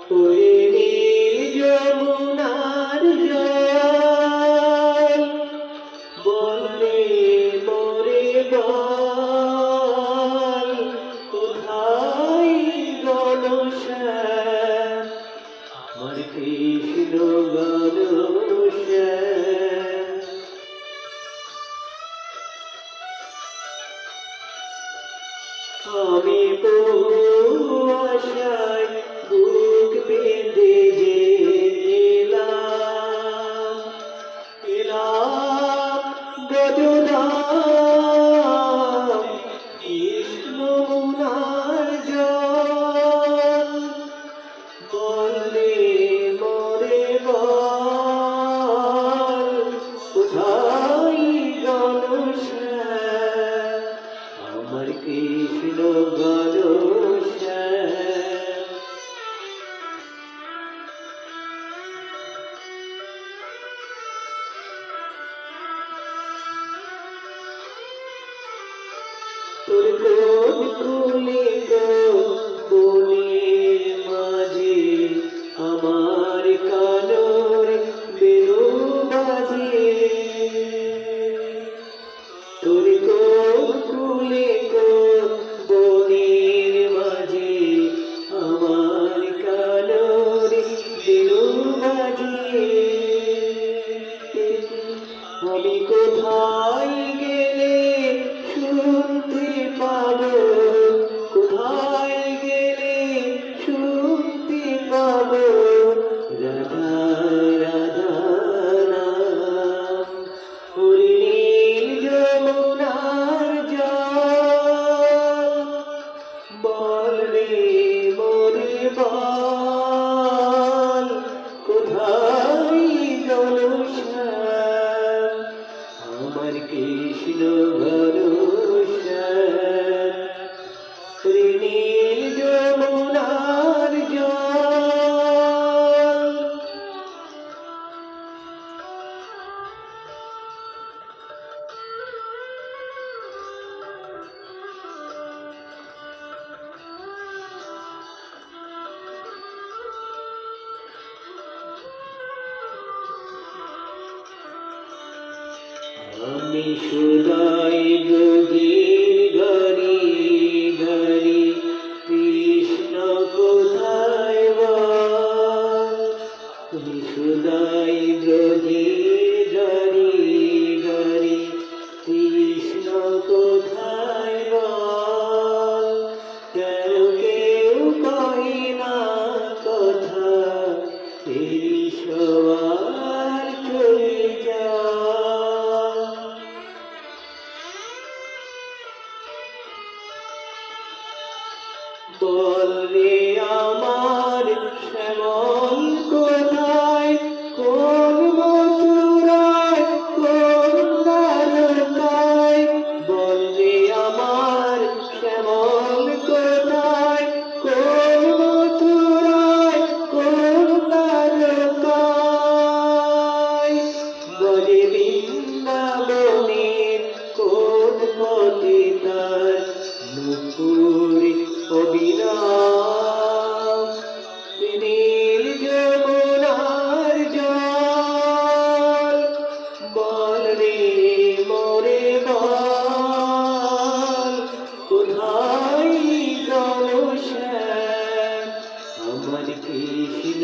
ওরে নীল যমুনার জল বললে মোরে বল কোথায় ঘনশ্যাম আমার কৃষ্ণ ঘনশ্যাম। আমি বহু আশায় বুক বেঁধে যে এলাম এলাম গজধাম কৃষ্ণমুনার জল বললে মোরে বল কোথায় ঘনশ্যাম আমার কৃষ্ণ ঘনশ্যাম। তোর কোন কুলে বনের মাঝে আমার কানর বেনু বাজে তোর কোন কুলে বনের মাঝে আমার কানর বেনু বাজে আমি কোথায় গেলে শুনতে পাবো কোথায় গেলে শুনতে পাবো রাধা রাধা নাম ওরে নীল যমুনার জল বল রে মোরে বল কোথায় ঘনশ্যাম আমার কৃষ্ণ ঘনশ্যাম। ওরে নীল যমুনার জল। আমি সদাই ব্রজের ঘরে ঘরে কৃষ্ণ কোথায় বল আমি সদাই ব্রজের ঘরে ঘরে কৃষ্ণ কোথায় বল কেন কেউ কহে না কথা এই সবার চলে যায় বল রে আমার শ্যামল কোথায় কোন মথুরায় কোন দ্বারকায় বল রে আমার শ্যামল কোথায় কোন মথুরায় কোন দ্বারকায় বলে বৃন্দাবনের কোন পথে তার মুকুরে অবিরাম নীল যমুনার জল বল রে মোরে বল কোথায় ঘনশ্যাম আমার কৃষ্ণ